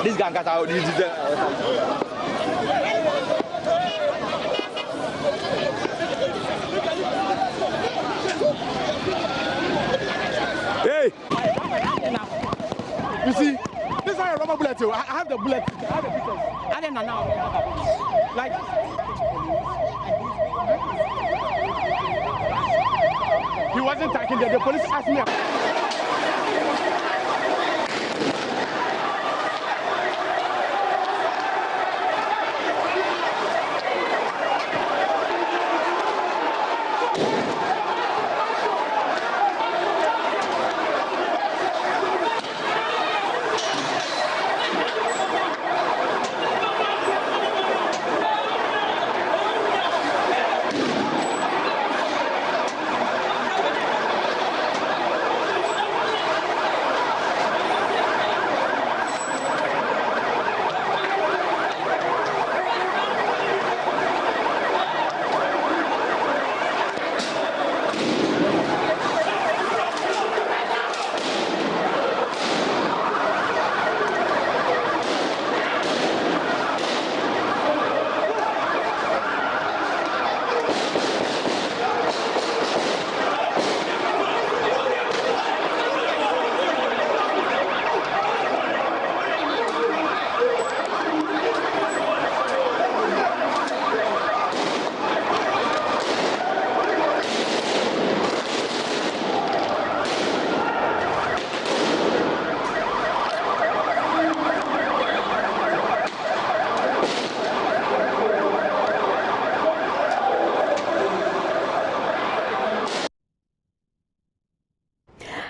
This gang got out. Hey! You see, this is a rubber bullet too. I have the bullet. I have the pictures. I didn't know. Like. He wasn't attacking the police asked me.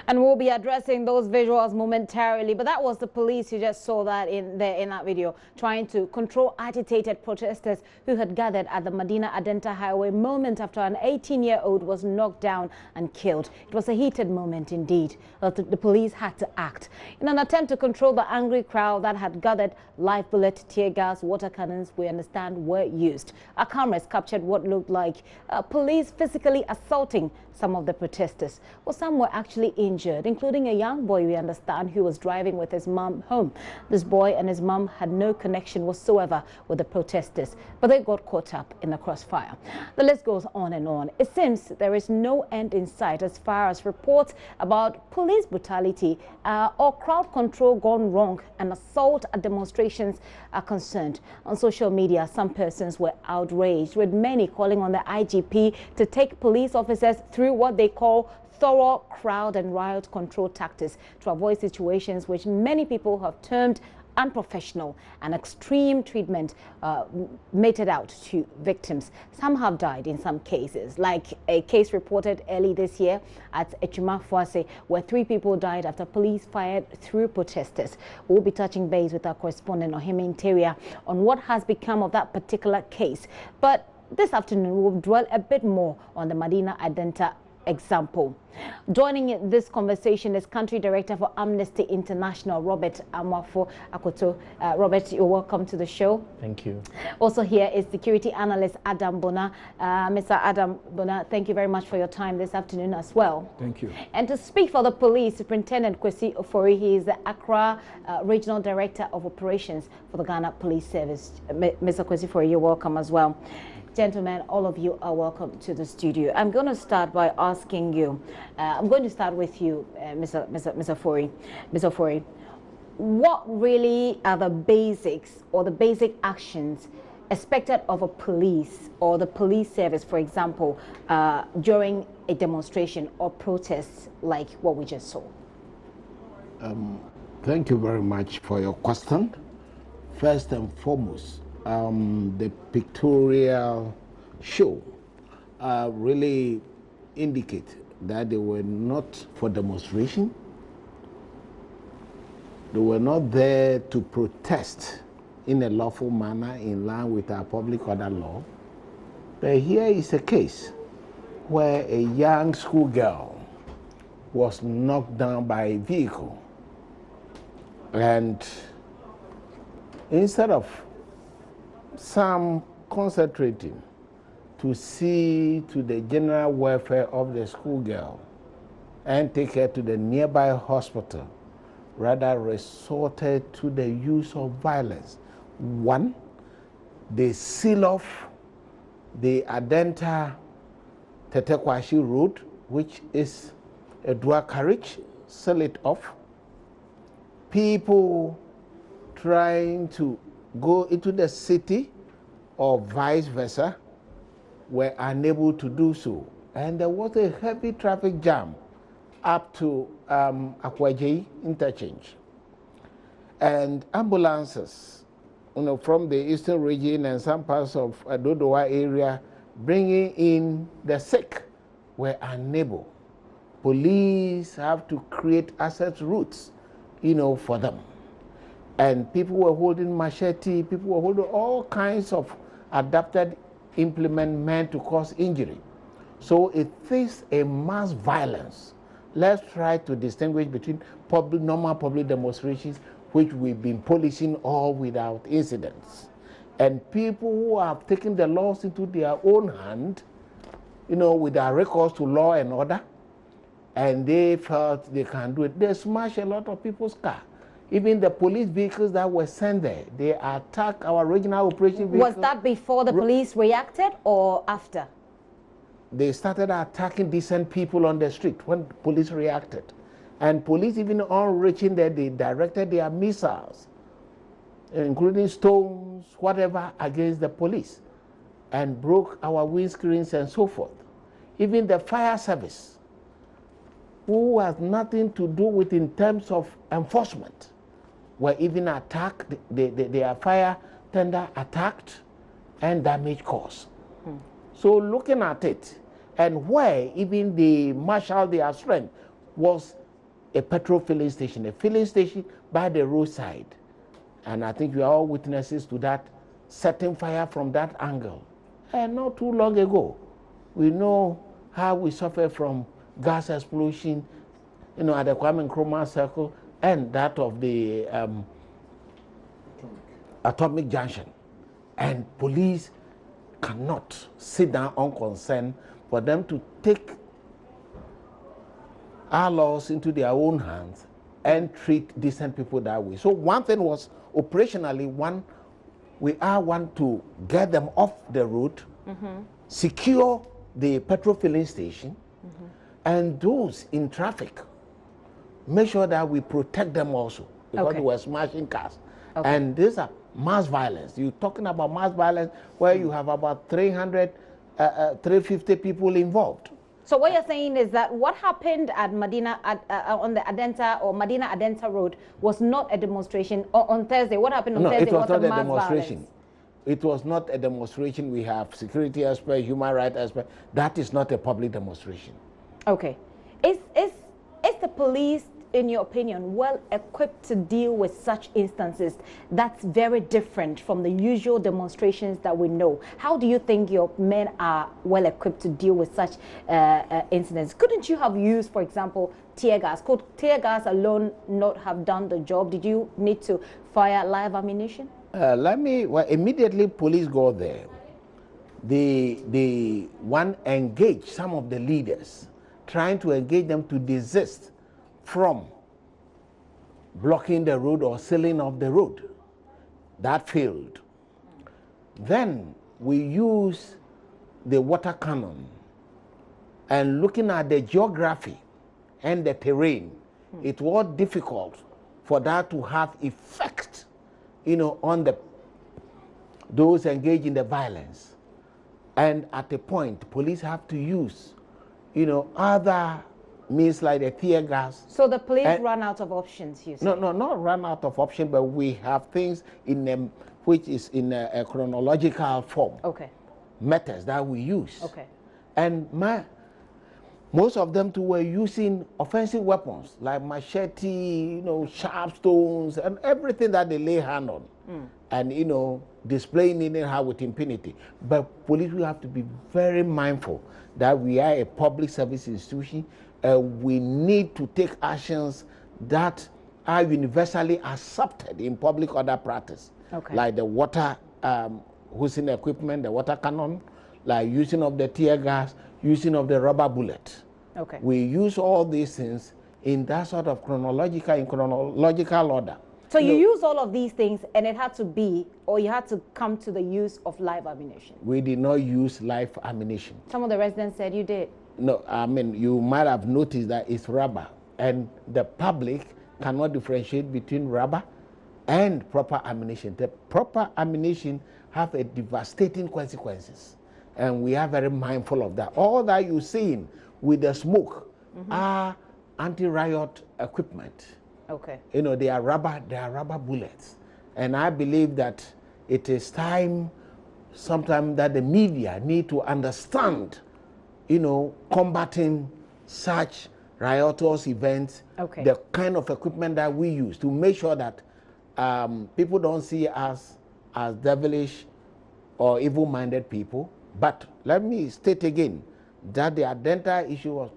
And we'll be addressing those visuals momentarily. But that was the police. You just saw that in that video, trying to control agitated protesters who had gathered at the Medina Adenta highway moment after an 18-year-old was knocked down and killed. It was a heated moment indeed. The police had to act in an attempt to control the angry crowd that had gathered. Live bullet, tear gas, water cannons, we understand, were used. Our cameras captured what looked like police physically assaulting some of the protesters. Well, some were actually injured, including a young boy, we understand, who was driving with his mom home. This boy and his mom had no connection whatsoever with the protesters, but they got caught up in the crossfire. The list goes on and on. It seems there is no end in sight as far as reports about police brutality or crowd control gone wrong and assault at demonstrations are concerned. On social media, some persons were outraged, with many calling on the IGP to take police officers through what they call thorough crowd and riot control tactics to avoid situations which many people have termed unprofessional and extreme treatment meted out to victims. Some have died in some cases, like a case reported early this year at Amoafo, where 3 people died after police fired through protesters. We'll be touching base with our correspondent Ohime Interior on what has become of that particular case. But this afternoon, we'll dwell a bit more on the Medina Adenta example. Joining in this conversation is Country Director for Amnesty International, Robert Amoafo. Robert, you're welcome to the show. Thank you. Also here is security analyst Adam Bona. Mr. Adam Bona, thank you very much for your time this afternoon as well. Thank you. And to speak for the police, Superintendent Kwesi Ofori, he is the Accra Regional Director of Operations for the Ghana Police Service. Mr. Kwesi Ofori, you're welcome as well. Gentlemen, all of you are welcome to the studio. I'm going to start by asking you, I'm going to start with you, Mr. Ofori. Mr. Ofori, what really are the basics or the basic actions expected of a police or the police service, for example, during a demonstration or protest like what we just saw? Thank you very much for your question. First and foremost, the pictorial show really indicate that they were not for demonstration. They were not there to protest in a lawful manner in line with our public order law. But here is a case where a young schoolgirl was knocked down by a vehicle. And instead of some concentrating to see to the general welfare of the schoolgirl and take her to the nearby hospital, rather resorted to the use of violence. One, they seal off the Adenta Tetekwashi road, which is a dual carriage, seal it off. People trying to go into the city or vice versa were unable to do so. And there was a heavy traffic jam up to Akwajeyi interchange. And ambulances, from the eastern region and some parts of Dodowa area, bringing in the sick, were unable. Police have to create access routes, for them. And people were holding machete, people were holding all kinds of adapted implement meant to cause injury. So it is a mass violence. Let's try to distinguish between normal public demonstrations, which we've been policing all without incidents, and people who have taken the laws into their own hand, with their recourse to law and order, and they felt they can do it. They smashed a lot of people's car. Even the police vehicles that were sent there, they attacked our regional operation vehicles. Was that before the police reacted or after? They started attacking decent people on the street when police reacted. And police, even on reaching there, they directed their missiles, including stones, whatever, against the police, and broke our windscreens and so forth. Even the fire service, who has nothing to do with in terms of enforcement, were even attacked. Their fire tender attacked and damage caused. So looking at it, and where even they marshaled their strength was a petrol filling station, a filling station by the roadside. And I think we are all witnesses to that, setting fire from that angle. And not too long ago, we know how we suffer from gas explosion, at the Kwame Nkrumah Circle, and that of the atomic junction. And police cannot sit down unconcerned for them to take our laws into their own hands and treat decent people that way. So one thing was, operationally, we want to get them off the road, secure the petrol filling station, and those in traffic, make sure that we protect them also, because we were smashing cars. And these are mass violence. You're talking about mass violence where you have about 350 people involved. So what you're saying is that what happened at Medina on the Adenta or Medina Adenta Road was not a demonstration on Thursday. What happened on Thursday? It was not a mass demonstration. Violence. It was not a demonstration. We have security aspect, human rights aspect. That is not a public demonstration. Okay. Is the police, in your opinion, well equipped to deal with such instances? That's very different from the usual demonstrations that we know. How do you think your men are well equipped to deal with such incidents? Couldn't you have used, for example, tear gas? Could tear gas alone not have done the job? Did you need to fire live ammunition? Immediately police go there. They engage some of the leaders, trying to engage them to desist from blocking the road or sealing off the road. That failed. Then we use the water cannon, and looking at the geography and the terrain, it was difficult for that to have effect, on those engaged in the violence. And at a point, police have to use, other means like the tear gas. So the police ran out of options, you say? No, not run out of options, but we have things in which is in a chronological form. Okay. Methods that we use. Okay. And most of them too were using offensive weapons like machete, sharp stones, and everything that they lay hand on. And displaying it in how with impunity. But police will have to be very mindful that we are a public service institution. We need to take actions that are universally accepted in public order practice. Okay. Like the water hosing equipment, the water cannon, like using of the tear gas, using of the rubber bullet. Okay. We use all these things in that sort of chronological order. So you use all of these things, and it had to be, or you had to come to the use of live ammunition? We did not use live ammunition. Some of the residents said you did. No, I mean, you might have noticed that it's rubber, and the public cannot differentiate between rubber and proper ammunition. The proper ammunition have a devastating consequences, and we are very mindful of that. All that you're seeing with the smoke are anti-riot equipment. Okay. They are rubber bullets. And I believe that it is time sometime that the media need to understand, combating such riotous events, the kind of equipment that we use to make sure that people don't see us as devilish or evil-minded people. But let me state again that the Adenta issue was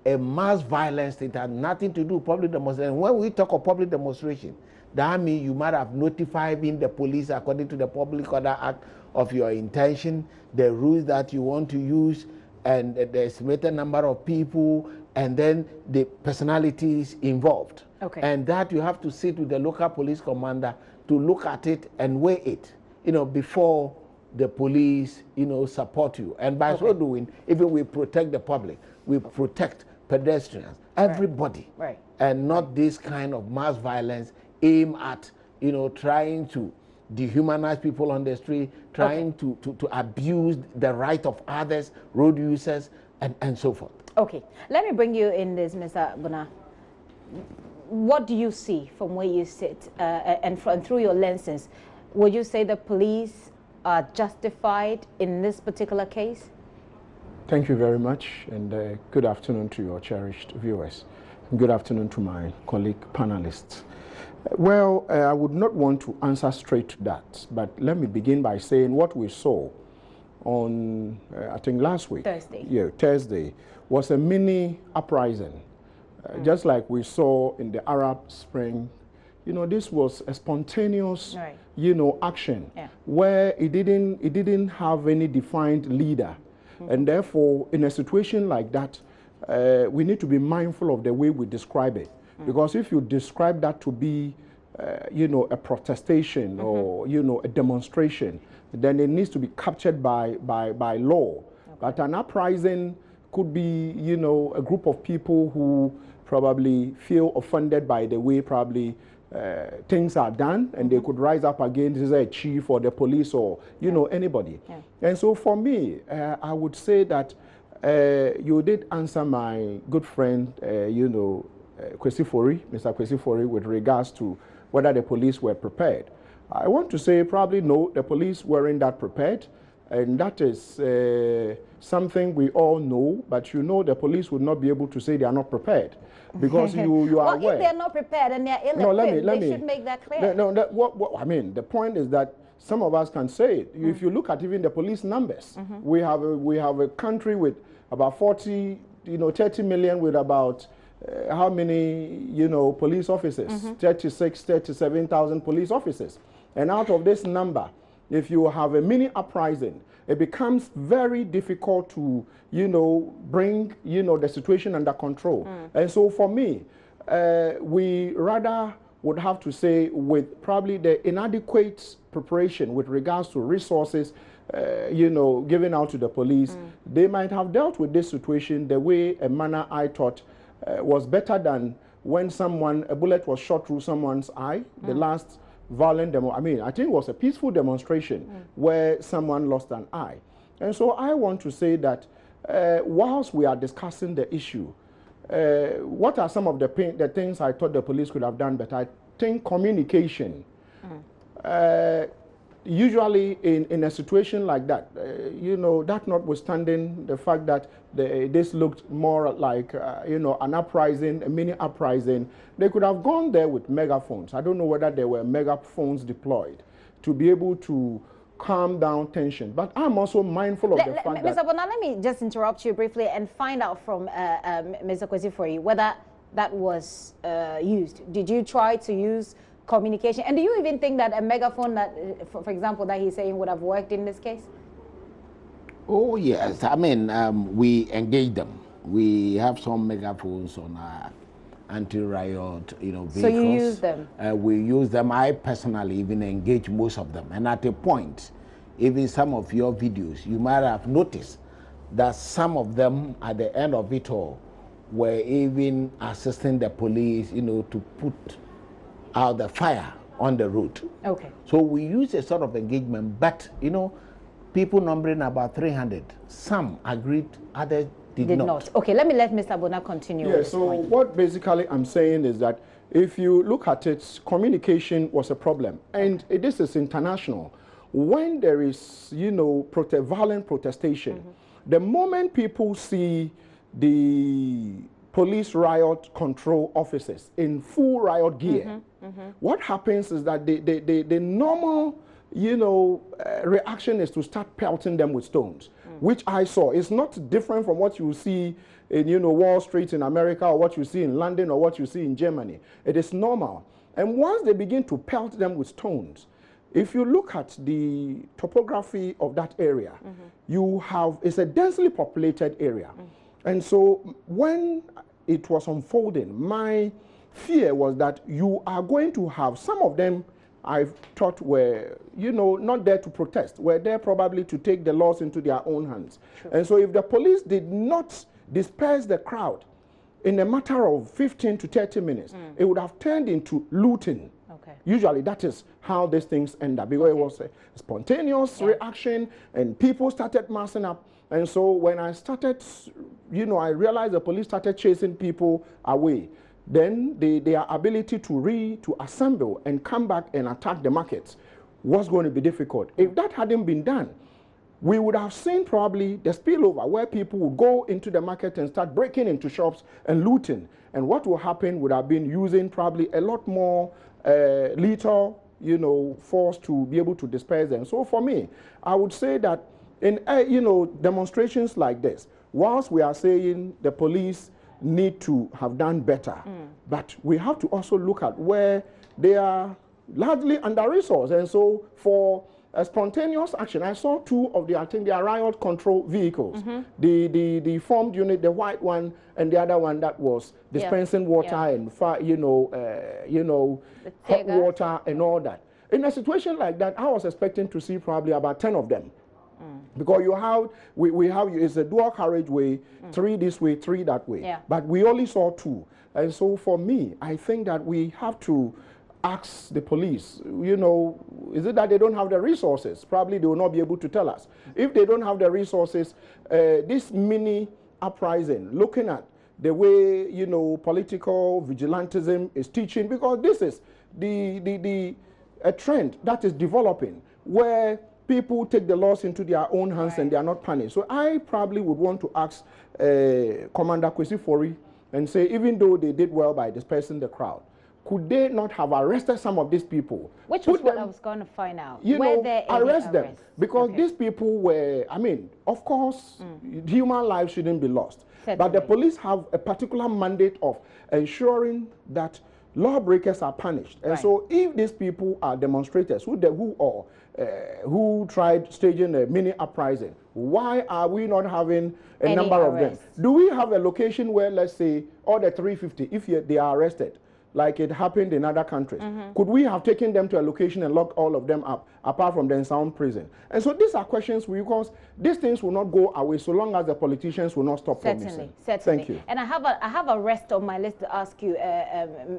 a mass violence. It had nothing to do with public demonstration. When we talk of public demonstration, that means you might have notified the police according to the Public Order Act of your intention, the rules that you want to use, and the estimated number of people, and then the personalities involved. Okay. And that you have to sit with the local police commander to look at it and weigh it, before the police, support you. And by so doing, even we protect the public, we protect pedestrians, everybody, and not this kind of mass violence aimed at, trying to dehumanize people on the street, trying to abuse the right of others, road users, and so forth. Okay, let me bring you in this, Mr. Bona. What do you see from where you sit, and through your lenses? Would you say the police are justified in this particular case? Thank you very much, and good afternoon to your cherished viewers. And good afternoon to my colleague panelists. Well, I would not want to answer straight to that, but let me begin by saying what we saw on, I think last week. Thursday. Yeah, Thursday, was a mini uprising. Just like we saw in the Arab Spring, this was a spontaneous, action where it didn't have any defined leader. And therefore, in a situation like that, we need to be mindful of the way we describe it. Because if you describe that to be, a protestation or, a demonstration, then it needs to be captured by law. But an uprising could be, a group of people who probably feel offended by the way probably things are done, and they could rise up against a chief or the police or, anybody. And so for me, I would say that you did answer my good friend, Mr. Kwesi Fori, with regards to whether the police were prepared. I want to say probably no, the police weren't that prepared. And that is something we all know, but the police would not be able to say they are not prepared. Because you are aware. Well, if they're not prepared and they're ill-equipped, they should make that clear. I mean, the point is that some of us can say it. If you look at even the police numbers, we have a country with about 30 million with about how many, police officers? 37,000 police officers. And out of this number, if you have a mini uprising, it becomes very difficult to, bring, the situation under control. And so for me, we rather would have to say with probably the inadequate preparation with regards to resources, given out to the police, they might have dealt with this situation the way a manner I thought was better than when a bullet was shot through someone's eye, the last violent demo. I mean, I think it was a peaceful demonstration where someone lost an eye. And so I want to say that whilst we are discussing the issue, what are some of the things I thought the police could have done better? I think communication. Usually in a situation like that, you know, that notwithstanding the fact that this looked more like, you know, an uprising, a mini uprising, they could have gone there with megaphones. I don't know whether there were megaphones deployed to be able to calm down tension. But I'm also mindful of the fact that... Mr. Bona, let me just interrupt you briefly and find out from Mr. Ofori whether that was used. Did you try to use communication? And do you even think that a megaphone that, for example, that he's saying would have worked in this case? Oh, yes. I mean, we engage them. We have some megaphones on our anti-riot, you know, vehicles. So you use them? We use them. I personally even engage most of them. And at a point, even some of your videos, you might have noticed that some of them, at the end of it all, were even assisting the police, you know, to put out the fire on the road. Okay. So we use a sort of engagement, but, you know, people numbering about 300, some agreed, others did not. Okay, let Mr. Bona continue. Yeah, so what basically I'm saying is that if you look at it, communication was a problem. And this is international. When there is, you know, violent protestation, the moment people see the police riot control officers in full riot gear, what happens is that the normal, you know, reaction is to start pelting them with stones, which I saw. It's not different from what you see in, you know, Wall Street in America, or what you see in London, or what you see in Germany. It is normal. And once they begin to pelt them with stones, if you look at the topography of that area, you have, it's a densely populated area. And so when it was unfolding, my fear was that you are going to have some of them I thought were, you know, not there to protest, were there probably to take the laws into their own hands. Sure. And so if the police did not disperse the crowd in a matter of 15 to 30 minutes, it would have turned into looting. Okay. Usually that is how these things end up, because it was a spontaneous reaction and people started massing up. And so when I started, you know, I realized the police started chasing people away. Then their ability to assemble and come back and attack the markets was going to be difficult. If that hadn't been done, we would have seen probably the spillover where people would go into the market and start breaking into shops and looting. And what will happen would have been using probably a lot more lethal, you know, force to be able to disperse them. So for me, I would say that in, you know, demonstrations like this, whilst we are saying the police need to have done better, but we have to also look at where they are largely under-resourced. And so for a spontaneous action, I saw two of the, I think they are riot control vehicles, the formed unit, the white one, and the other one that was dispensing water and fire, you know, hot water and all that. In a situation like that, I was expecting to see probably about 10 of them. Because you have, we have, it's a dual carriageway, 3 this way, 3 that way. But we only saw 2. And so for me, I think that we have to ask the police, you know, is it that they don't have the resources? Probably they will not be able to tell us. If they don't have the resources, this mini uprising, looking at the way, you know, political vigilantism is teaching, because this is a trend that is developing where people take the laws into their own hands and they are not punished. So I probably would want to ask Commander Ofori and say, even though they did well by dispersing the crowd, could they not have arrested some of these people? Which was what I was going to find out. You know, arrest them. Because these people were, I mean, of course, human lives shouldn't be lost. Certainly. But the police have a particular mandate of ensuring that lawbreakers are punished. And so if these people are demonstrators who tried staging a mini uprising, why are we not having a number of them? Do we have a location where, let's say, all the 350, if they are arrested, like it happened in other countries. Could we have taken them to a location and locked all of them up, apart from the Nsound prison? And so these are questions because these things will not go away so long as the politicians will not stop promising. Certainly. Thank you. And I have a rest on my list to ask you,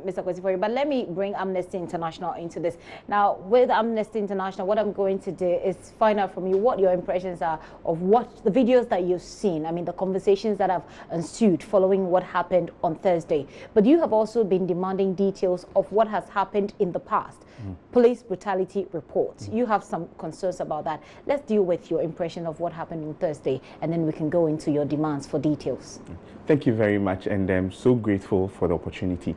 Mr. Ofori, but let me bring Amnesty International into this. Now, with Amnesty International, what I'm going to do is find out from you what your impressions are of what the videos that you've seen. I mean, the conversations that have ensued following what happened on Thursday. But you have also been demanding details of what has happened in the past. Police brutality reports. You have some concerns about that. Let's deal with your impression of what happened on Thursday, and then we can go into your demands for details. Thank you very much, and I'm so grateful for the opportunity.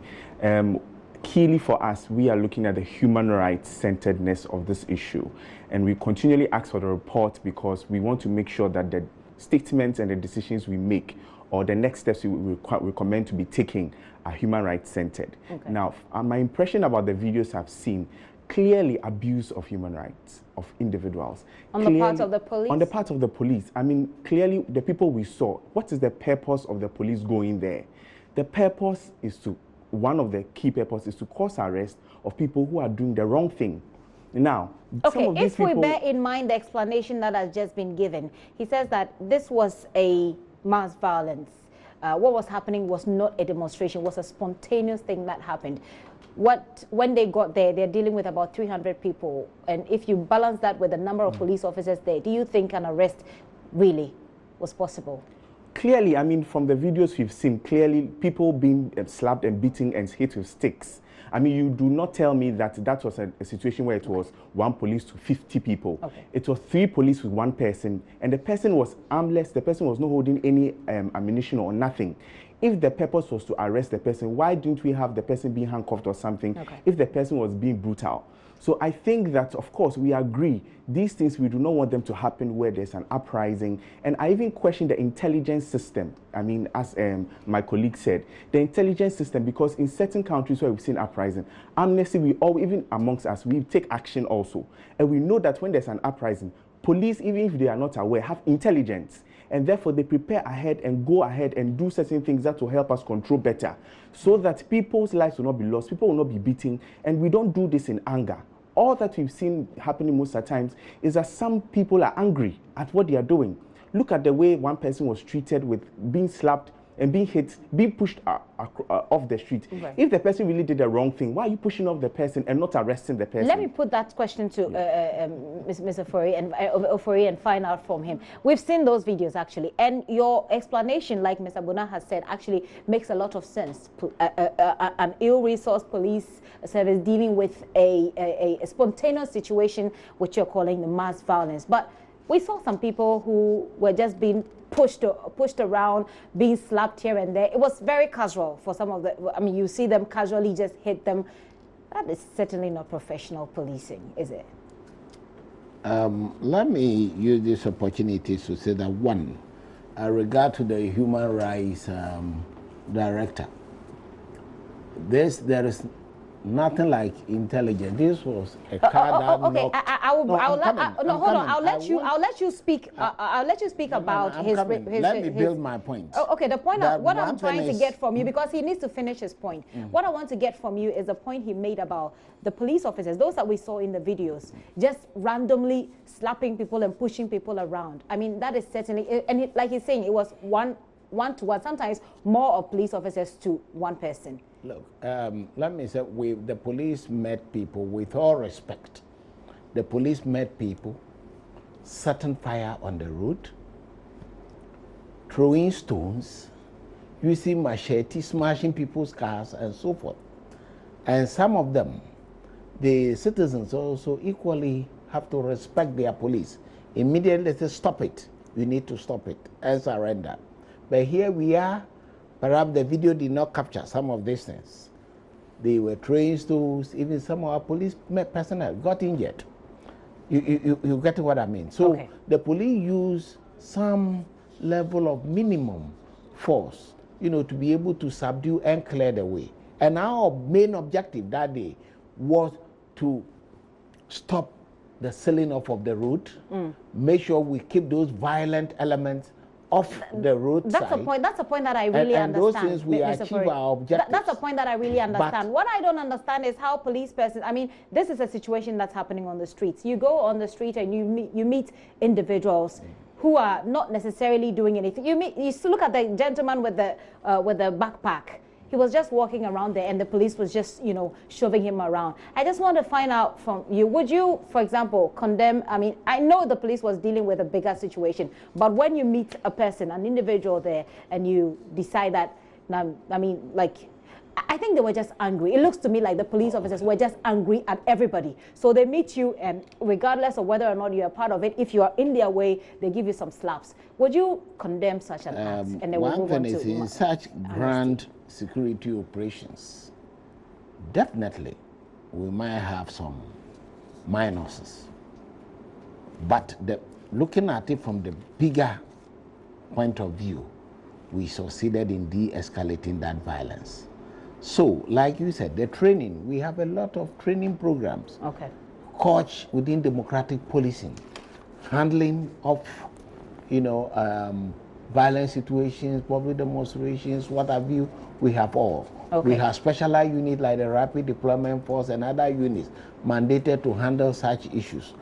Keyly for us, we are looking at the human rights centeredness of this issue, and we continually ask for the report because we want to make sure that the statements and the decisions we make or the next steps we recommend to be taking are human rights centered. Okay. Now, my impression about the videos I've seen, clearly abuse of human rights of individuals. On the part of the police? On the part of the police. I mean, clearly the people we saw, what is the purpose of the police going there? The purpose is to, one of the key purposes is to cause arrest of people who are doing the wrong thing. Now, okay, if we bear in mind the explanation that has just been given, he says that this was a mass violence. What was happening was not a demonstration, was a spontaneous thing that happened. When they got there, they're dealing with about 300 people. And if you balance that with the number of police officers there, do you think an arrest really was possible? Clearly, I mean, from the videos we've seen, clearly people being slapped and beaten and hit with sticks. I mean, you do not tell me that that was a situation where it was one police to 50 people. Okay. It was 3 police with 1 person, and the person was armless. The person was not holding any ammunition or nothing. If the purpose was to arrest the person, why didn't we have the person being handcuffed or something? Okay. If the person was being brutal. So I think that, of course, we agree. These things, we do not want them to happen where there's an uprising. And I even question the intelligence system. I mean, as my colleague said, the intelligence system, because in certain countries where we've seen uprising, Amnesty, we all, even amongst us, we take action also. And we know that when there's an uprising, police, even if they are not aware, have intelligence. And therefore, they prepare ahead and go ahead and do certain things that will help us control better, so that people's lives will not be lost, people will not be beaten, and we don't do this in anger. All that we've seen happening most of the times is that some people are angry at what they are doing. Look at the way one person was treated with being slapped and being hit, being pushed off the street. Right. If the person really did the wrong thing, why are you pushing off the person and not arresting the person? Let me put that question to Mr. Ofori and find out from him. We've seen those videos actually, and your explanation, like Mr. Bona has said, actually makes a lot of sense. An ill-resourced police service dealing with a spontaneous situation, which you're calling the mass violence. But we saw some people who were just being pushed around, being slapped here and there. It was very casual for some of the, I mean, you see them casually just hit them. That is certainly not professional policing, is it? Let me use this opportunity to say that, one, regard to the human rights director, there is nothing like intelligence. This was a car that okay. I'll let you speak. I'll let you speak about his. Let me build my point. Oh, okay, the point of what I'm trying to get from you, because he needs to finish his point. What I want to get from you is the point he made about the police officers, those that we saw in the videos, just randomly slapping people and pushing people around. I mean, that is certainly, and like he's saying, it was one to one, sometimes more of police officers to one person. Look, let me say, the police met people, with all respect. The police met people, setting fire on the road, throwing stones, using machetes, smashing people's cars, and so forth. And some of them, the citizens also equally have to respect their police. Immediately say, stop it. We need to stop it and surrender. But here we are. Perhaps the video did not capture some of these things. They were throwing stones, even some of our police personnel got injured. You get what I mean? So okay. The police use some level of minimum force, to be able to subdue and clear the way. And our main objective that day was to stop the sealing off of the road, make sure we keep those violent elements off the roadside. That's a point. That's a point that I really understand. And those things we achieve our objectives. That's a point that I really understand. What I don't understand is how police persons. I mean, this is a situation that's happening on the streets. You go on the street and you meet individuals who are not necessarily doing anything. You look at the gentleman with the backpack. He was just walking around there and the police was just, you know, shoving him around. I just want to find out from you, would you, for example, condemn, I mean, I know the police was dealing with a bigger situation, but when you meet a person, an individual there, and you decide that, I mean, like, I think they were just angry. It looks to me like the police officers were just angry at everybody. So they meet you, and regardless of whether or not you are part of it, if you are in their way, they give you some slaps. Would you condemn such an act? And then we'll move on to in such grand security operations, definitely we might have some minuses. But looking at it from the bigger point of view, we succeeded in de-escalating that violence. So, like you said, the training, we have a lot of training programs. Okay. Coach within democratic policing, handling of, you know, violent situations, public demonstrations, what have you, we have all. Okay. We have specialized units like the Rapid Deployment Force and other units mandated to handle such issues.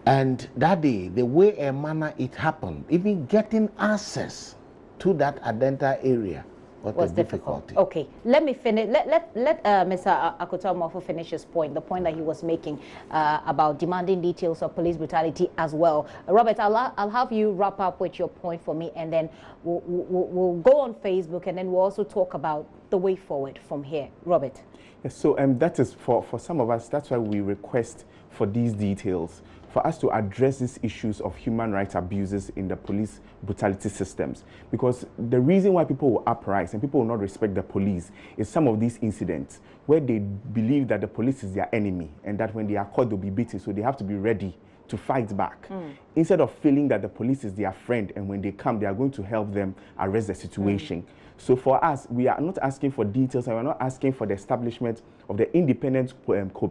And that day, the way and manner it happened, even getting access to that Adenta area was difficult. Okay, let me finish. Let Mr. Amoafo finish his point, the point that he was making about demanding details of police brutality as well. Robert, I'll have you wrap up with your point for me, and then we'll go on Facebook, and then we'll also talk about the way forward from here. Robert. Yes, so that is for some of us, that's why we request for these details, for us to address these issues of human rights abuses in the police brutality systems. Because the reason why people will uprise and people will not respect the police is some of these incidents where they believe that the police is their enemy and that when they are caught, they'll be beaten, so they have to be ready to fight back. Instead of feeling that the police is their friend and when they come, they are going to help them arrest the situation. So for us, we are not asking for details, and we're not asking for the establishment of the Independent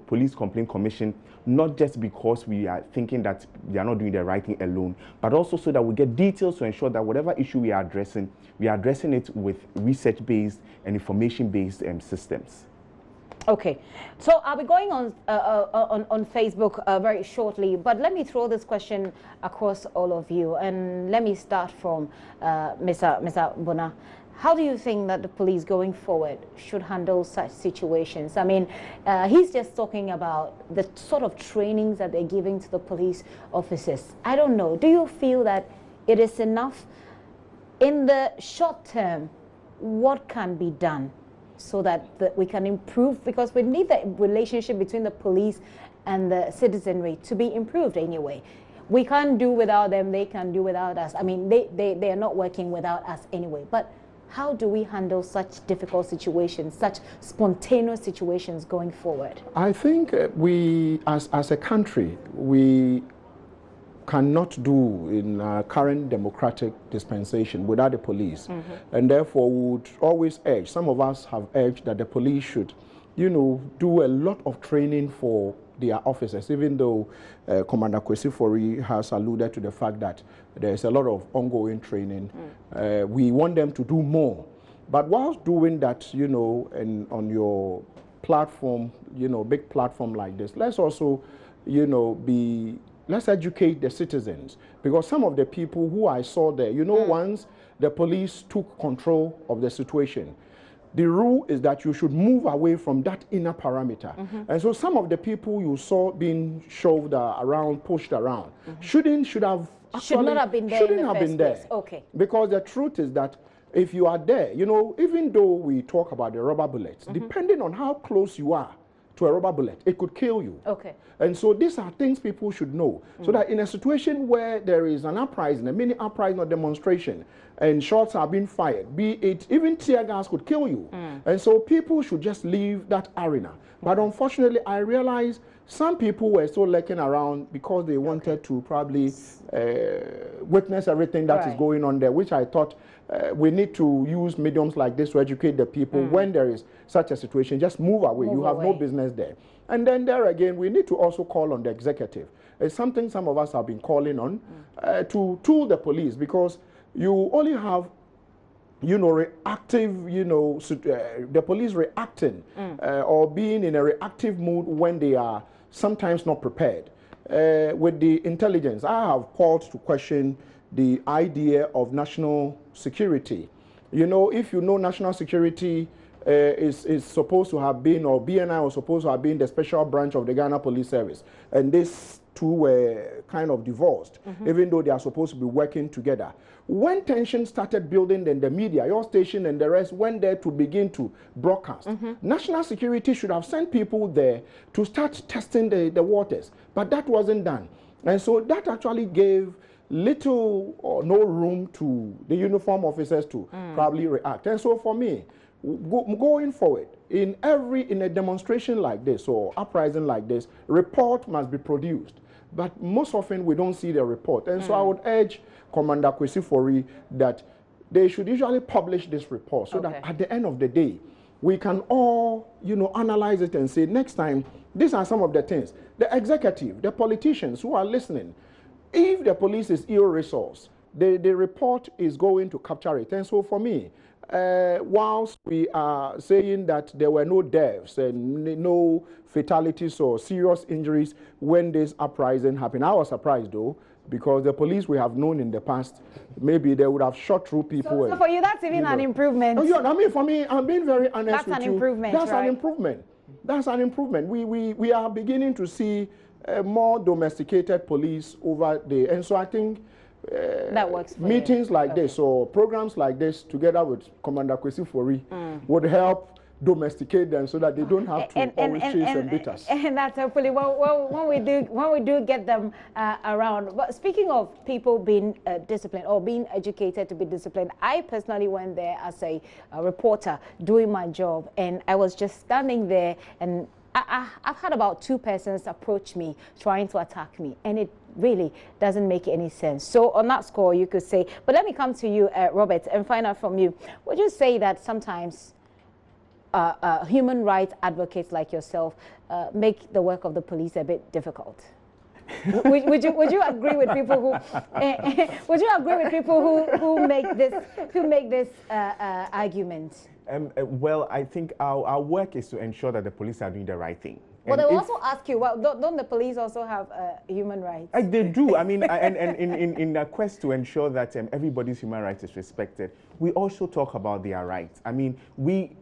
Police Complaint Commission, not just because we are thinking that they are not doing the right thing alone, but also so that we get details to ensure that whatever issue we are addressing it with research-based and information-based systems. Okay, so I'll be going on Facebook very shortly, but let me throw this question across all of you, and let me start from Mr. Bona. How do you think that the police going forward should handle such situations? I mean, he's just talking about the sort of trainings that they're giving to the police officers. I don't know. Do you feel that it is enough? In the short term, what can be done so that we can improve? Because we need the relationship between the police and the citizenry to be improved anyway. We can't do without them. They can do without us. I mean, they are not working without us anyway. But how do we handle such difficult situations, such spontaneous situations going forward? I think we, as a country, we cannot do in our current democratic dispensation without the police. And therefore, we would always urge, some of us have urged that the police should, you know, do a lot of training for their officers, even though Commander Ofori has alluded to the fact that there's a lot of ongoing training. We want them to do more. But whilst doing that, you know, and on your platform, you know, big platform like this, let's also, you know, let's educate the citizens. Because some of the people who I saw there, you know, once the police took control of the situation, the rule is that you should move away from that inner parameter. And so some of the people you saw being shoved around, pushed around, should not have been there in the first place. Okay. Because the truth is that if you are there, you know, even though we talk about the rubber bullets, depending on how close you are to a rubber bullet, it could kill you. Okay. And so these are things people should know. So that in a situation where there is an uprising, a mini uprising or demonstration, and shots are being fired, be it even tear gas could kill you. And so people should just leave that arena. But unfortunately, I realize some people were still lurking around because they wanted to probably witness everything that is going on there, which I thought we need to use mediums like this to educate the people. When there is such a situation, just move away. You have no business there. And then there again, we need to also call on the executive. It's something some of us have been calling on to the police, because you only have, reactive, the police reacting or being in a reactive mood when they are sometimes not prepared. With the intelligence, I have called to question the idea of national security. If you know national security is supposed to have been, or BNI was supposed to have been the special branch of the Ghana Police Service, and these two were kind of divorced, even though they are supposed to be working together. When tension started building, then the media, your station and the rest, went there to begin to broadcast. National security should have sent people there to start testing the waters, but that wasn't done. And so that actually gave little or no room to the uniform officers to probably react. And so for me, going forward, in a demonstration like this or uprising like this, report must be produced. But most often we don't see the report. And so I would urge Commander Ofori that they should usually publish this report so that at the end of the day, we can all, analyze it and say, next time, these are some of the things. The executive, the politicians who are listening, if the police is ill-resourced, the report is going to capture it. And so for me, whilst we are saying that there were no deaths and no fatalities or serious injuries when this uprising happened, I was surprised though, because the police we have known in the past, maybe they would have shot through people. So for you, that's even an improvement. Oh, yeah, I mean, for me, I'm being very honest with you. That's an improvement, That's an improvement. That's an improvement. We are beginning to see more domesticated police over there. And so I think that works for meetings like this or programs like this together with Commander Ofori would help domesticate them so that they don't have to always chase and beat us. And that's hopefully when we do get them around. But speaking of people being disciplined or being educated to be disciplined, I personally went there as a reporter doing my job, and I was just standing there, and I've had about 2 persons approach me trying to attack me, and it really doesn't make any sense. So on that score, you could say, but let me come to you, Robert, and find out from you. Would you say that sometimes human rights advocates like yourself make the work of the police a bit difficult? would you agree with people who would you agree with people who make this argument? Well, I think our work is to ensure that the police are doing the right thing. Well, they will also ask you, well, don't the police also have human rights? They do. I mean, and in a quest to ensure that everybody's human rights is respected, we also talk about their rights. I mean,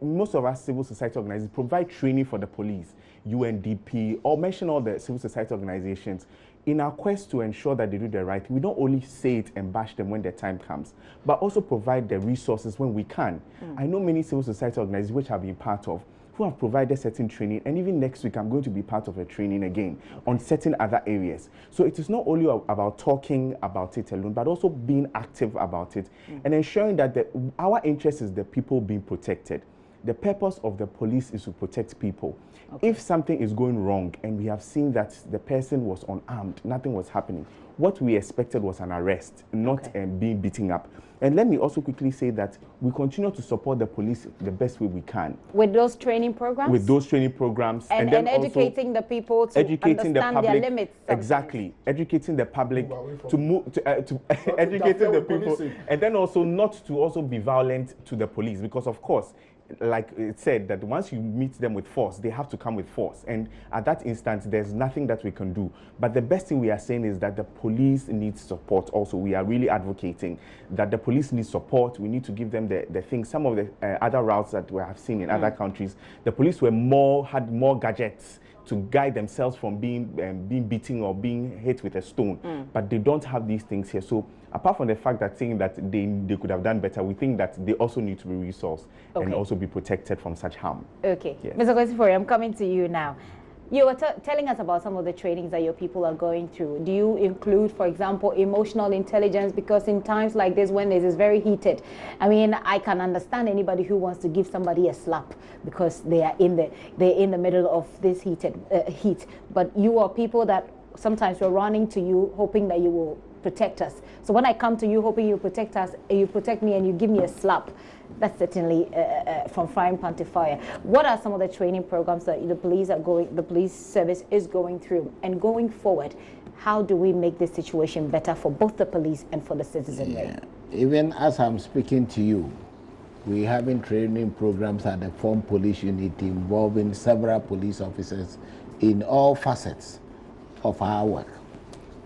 most of our civil society organizations provide training for the police, UNDP, or mention all the civil society organizations. In our quest to ensure that they do the right thing, we don't only say it and bash them when the time comes, but also provide the resources when we can. I know many civil society organizations which have been part of, who have provided certain training, and even next week I'm going to be part of a training again on certain other areas. So it is not only about talking about it alone, but also being active about it and ensuring that our interest is the people being protected. The purpose of the police is to protect people. If something is going wrong and we have seen that the person was unarmed, nothing was happening, what we expected was an arrest, not being beaten up. And let me also quickly say that we continue to support the police the best way we can. With those training programs? With those training programs. And then educating the people to understand their limits. Sometimes. Exactly. Educating the public to move, to educating the people. And then also not to also be violent to the police, because of course, like it said, that once you meet them with force, they have to come with force. And at that instance, there's nothing that we can do. But the best thing we are saying is that the police needs support also. We are really advocating that the police need support. We need to give them the things. Some of the other routes that we have seen in other countries, the police had more gadgets to guide themselves from being beaten or being hit with a stone. But they don't have these things here. So apart from the fact that saying that they could have done better, we think that they also need to be resourced and also be protected from such harm. Okay. Yes. Mr. Ofori, I'm coming to you now. You were telling us about some of the trainings that your people are going through. Do you include, for example, emotional intelligence? Because in times like this, when this is very heated, I mean, I can understand anybody who wants to give somebody a slap because they're in the middle of this heat. But you are people that sometimes we're running to you, hoping that you will protect us. So when I come to you, hoping you protect us, you protect me, and you give me a slap, that's certainly from frying pan to fire. What are some of the training programs that the police service is going through? And going forward, how do we make this situation better for both the police and for the citizenry? even as I'm speaking to you, we're having training programs at the Form Police Unit involving several police officers in all facets of our work,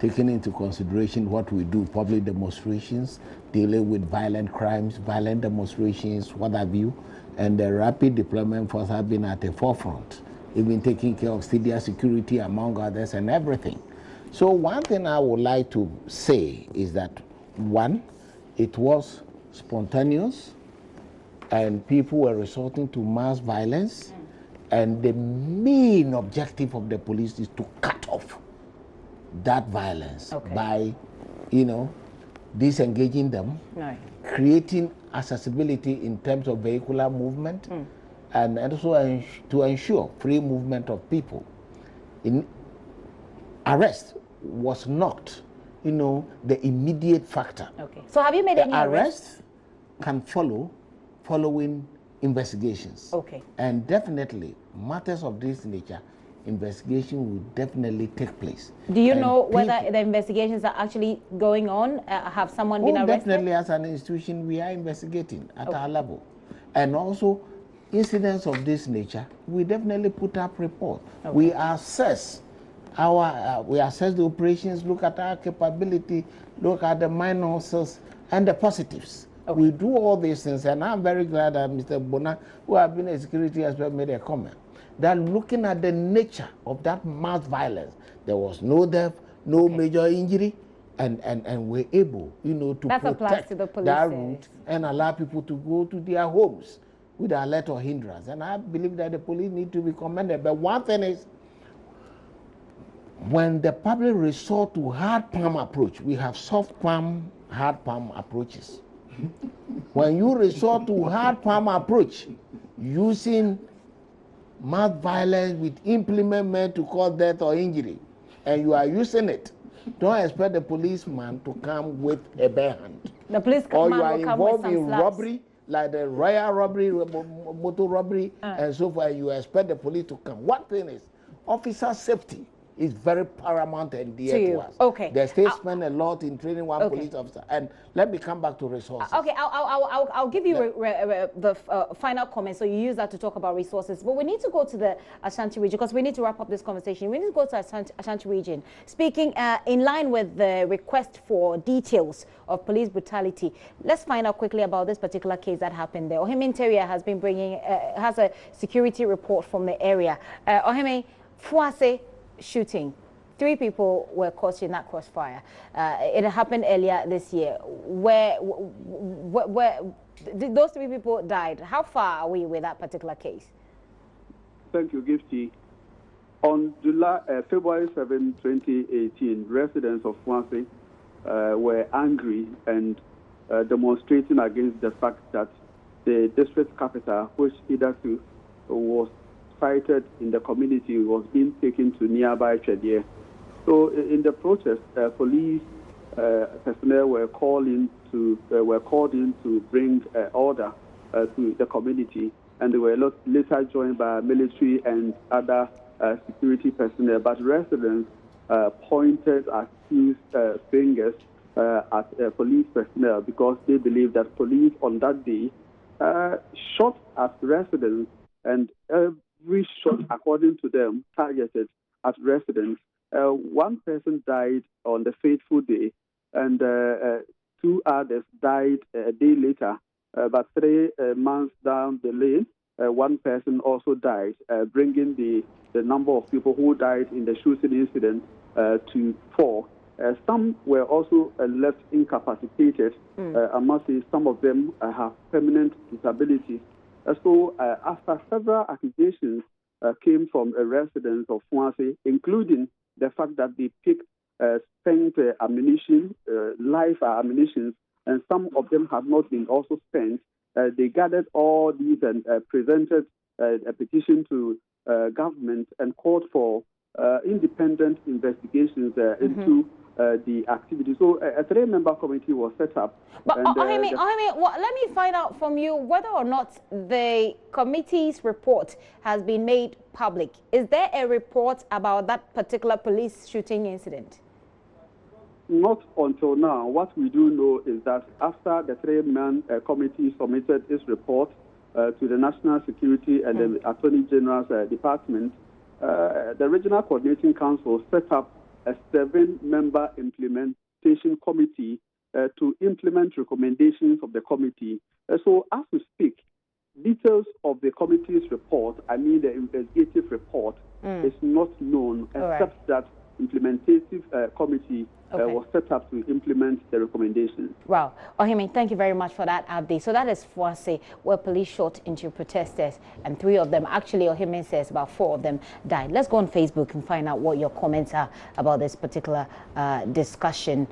taking into consideration what we do, public demonstrations, dealing with violent crimes, violent demonstrations, what have you, and the rapid deployment force have been at the forefront, even taking care of civil security, among others, and everything. So one thing I would like to say is that, one, it was spontaneous, and people were resorting to mass violence, and the main objective of the police is to cut off that violence by, disengaging them, creating accessibility in terms of vehicular movement, and also to ensure free movement of people. Arrest was not, the immediate factor. So have you made any arrests? Can follow following investigations. And definitely, matters of this nature, investigation will definitely take place. Do you know whether the investigations are actually going on? Have someone been arrested? Definitely, as an institution, we are investigating at our level. And also, incidents of this nature, we definitely put up reports. We assess the operations, look at our capability, look at the minuses and the positives. We do all these things, and I'm very glad that Mr. Bona, who has been a security expert, made a comment that looking at the nature of that mass violence, there was no death, no major injury, and we're able, to protect that route and allow people to go to their homes without let or hindrance. And I believe that the police need to be commended. But one thing is, when the public resort to hard palm approach, we have soft palm, hard palm approaches. When you resort to hard palm approach, using mass violence with implement meant to cause death or injury, and you are using it, don't expect the policeman to come with a bare hand. The police or you are involved in robbery, like the royal robbery, motor robbery, and so forth, and you expect the police to come. One thing is, officer safety is very paramount and dear to us. The state spend a lot in training one police officer. And let me come back to resources. I'll give you the final comment, so you use that to talk about resources. But we need to go to the Ashanti region, because we need to wrap up this conversation. We need to go to Ashanti region. Speaking in line with the request for details of police brutality, let's find out quickly about this particular case that happened there. Ohime Interior has been bringing, has a security report from the area. Ohime, Fuase shooting. 3 people were caught in that crossfire. It happened earlier this year. Where those 3 people died. How far are we with that particular case? Thank you, Gifty. On February 7, 2018, residents of Fuase were angry and demonstrating against the fact that the district capital, which hitherto was sited in the community, was being taken to nearby Chedie. So in the protest, police personnel were called in to bring order to the community, and they were later joined by military and other security personnel. But residents pointed accused fingers at police personnel because they believe that police on that day shot at residents, and every shot, according to them, targeted at residents. 1 person died on the fateful day, and 2 others died a day later. But 3 months down the lane, 1 person also died, bringing the number of people who died in the shooting incident to 4. Some were also left incapacitated. I must say some of them have permanent disabilities. So after several accusations came from residents of Fuase, including the fact that they picked spent ammunition, live ammunition, and some of them have not been also spent, they gathered all these and presented a petition to government and called for independent investigations into the activity. So a 3-member committee was set up. But let me find out from you whether or not the committee's report has been made public. Is there a report about that particular police shooting incident? not until now. What we do know is that after the three-man committee submitted its report to the National Security and the Attorney General's Department, the Regional Coordinating Council set up a 7-member implementation committee to implement recommendations of the committee. So as we speak, details of the committee's report, I mean the investigative report, is not known, except that implementative committee was set up to implement the recommendations. Wow. Ohime, thank you very much for that update. So that is Fuase, where police shot into protesters, and 3 of them, actually Ohime says about 4 of them died. Let's go on Facebook and find out what your comments are about this particular discussion.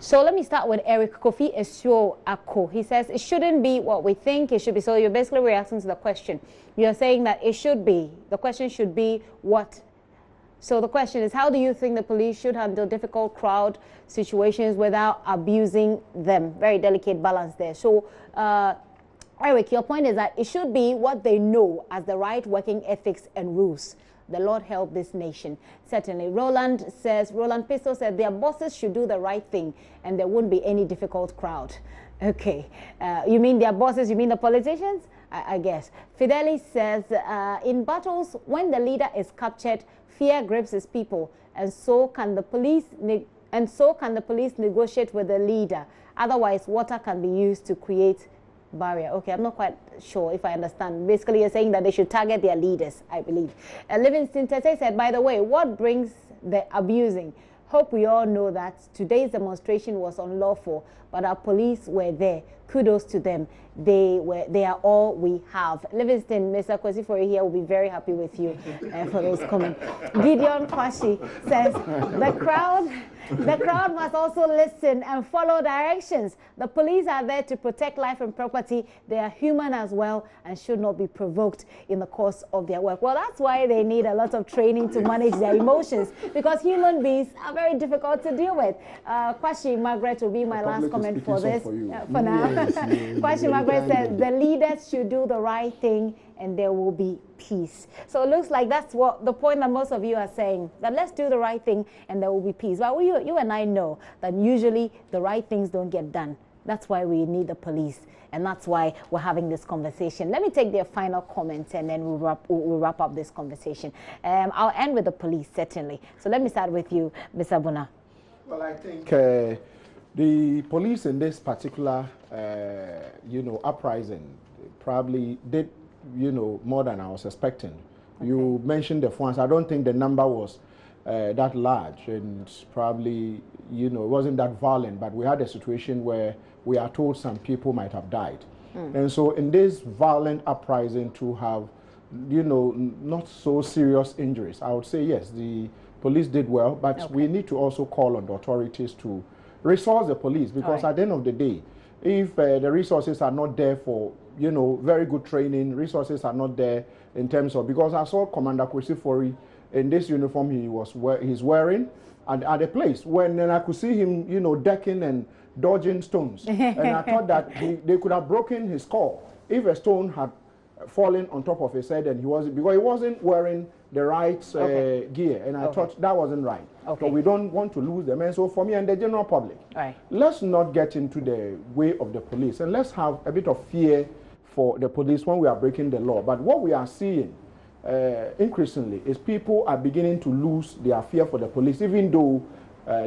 So let me start with Eric Kofi Esuo Ako. He says it shouldn't be what we think it should be. So you're basically reacting to the question. You're saying that it should be. The question should be what. So the question is, how do you think the police should handle difficult crowd situations without abusing them? Very delicate balance there. So Eric, your point is that it should be what they know as the right working ethics and rules. The Lord help this nation. Certainly. Roland Pisto said their bosses should do the right thing and there won't be any difficult crowd. Okay. You mean their bosses? You mean the politicians? I guess. Fidelis says, in battles, when the leader is captured, fear grips his people, and so can the police negotiate with the leader. Otherwise, water can be used to create barrier. Okay, I'm not quite sure if I understand. Basically, you're saying that they should target their leaders, I believe. Livingston Tete said, by the way, what brings the abusing? Hope we all know that today's demonstration was unlawful, but our police were there. Kudos to them. They are all we have. Livingston, Mr. Kwesifori here will be very happy with you for those comments. Gideon Kwashi says, the crowd must also listen and follow directions. The police are there to protect life and property. They are human as well and should not be provoked in the course of their work. Well, that's why they need a lot of training to manage their emotions, because human beings are very difficult to deal with. Kwashi Margaret will be my last comment for this. For now. Yes, Kwashi Margaret says the leaders should do the right thing and there will be peace. So it looks like that's what the point that most of you are saying, that let's do the right thing and there will be peace. Well, you and I know that usually the right things don't get done. That's why we need the police, and that's why we're having this conversation. Let me take their final comments and then we'll wrap up this conversation. I'll end with the police, certainly. So let me start with you, Mr. Bona. Well, I think the police in this particular, uprising probably did, more than I was expecting. Okay. You mentioned the funds. I don't think the number was that large, and probably, it wasn't that violent, but we had a situation where we are told some people might have died. And so in this violent uprising to have, not so serious injuries, I would say yes, the police did well, but we need to also call on the authorities to resource the police, because at the end of the day, if the resources are not there for, very good training, resources are not there in terms of, because I saw Commander Kwesifori in this uniform he's wearing, and at a place when I could see him, decking and dodging stones, and I thought that they could have broken his skull if a stone had fallen on top of his head, and because he wasn't wearing the right gear, and I thought that wasn't right. So we don't want to lose them. And so for me and the general public, let's not get into the way of the police, and let's have a bit of fear for the police when we are breaking the law. But what we are seeing increasingly is people are beginning to lose their fear for the police, even though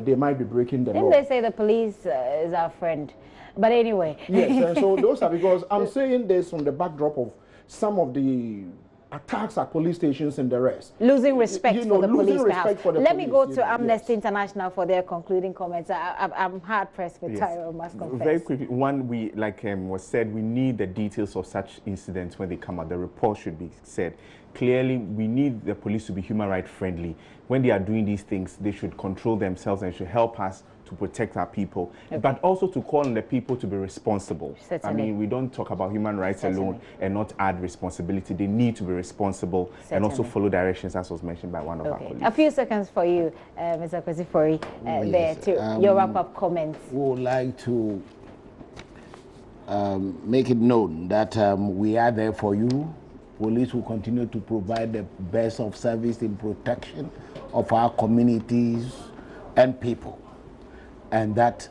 they might be breaking the law. Didn't they say the police is our friend? But anyway. Yes, and so those are, because I'm saying this on the backdrop of some of the attacks at police stations and the rest. Losing respect for the police, perhaps. Let me go to Amnesty International for their concluding comments. I'm hard-pressed with Tyrone, must confess. Very quickly, one, like was said, we need the details of such incidents when they come out. The report should be said. Clearly, we need the police to be human rights friendly. When they are doing these things, they should control themselves and should help us to protect our people, but also to call on the people to be responsible. Certainly. I mean, we don't talk about human rights alone and not add responsibility. They need to be responsible and also follow directions, as was mentioned by one of our colleagues. A few seconds for you, Mr. Kwesifori, there to your wrap-up comments. We would like to make it known that we are there for you. Police will continue to provide the best of service in protection of our communities and people. and that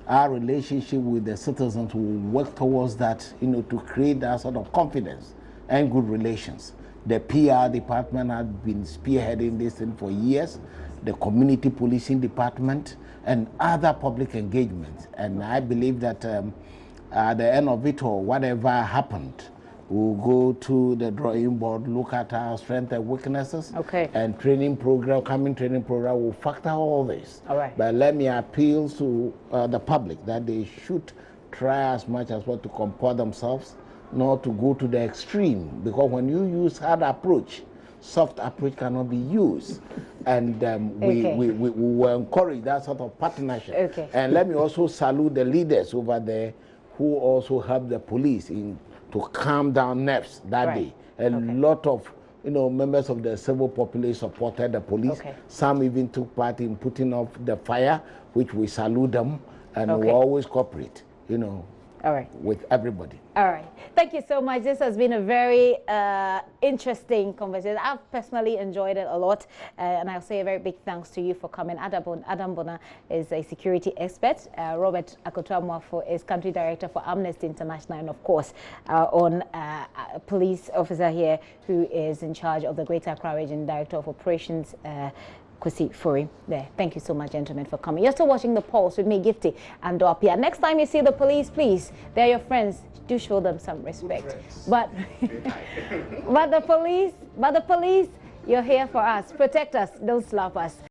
our relationship with the citizens will work towards that, to create that sort of confidence and good relations. The PR department has been spearheading this thing for years, the community policing department, and other public engagements. And I believe that at the end of it all, whatever happened, we'll go to the drawing board, look at our strengths and weaknesses, and coming training program will factor all this. All right. But let me appeal to the public that they should try as much as possible to comport themselves, not to go to the extreme, because when you use hard approach, soft approach cannot be used. And we will encourage that sort of partnership. And let me also salute the leaders over there who also helped the police to calm down nerves that day. A lot of members of the civil population supported the police. Some even took part in putting off the fire, which we salute them, and we always cooperate, with everybody. All right. Thank you so much. This has been a very interesting conversation. I've personally enjoyed it a lot, and I'll say a very big thanks to you for coming. Adam Bona is a security expert. Robert Amoafo is country director for Amnesty International, and of course, a police officer here who is in charge of the Greater Accra Region, Director of Operations, Ofori there. Thank you so much, gentlemen, for coming. You're still watching The Pulse with me, Gifty, and Dopia. Next time you see the police, please, they're your friends. Do show them some respect. But the police, you're here for us. Protect us. Don't slap us.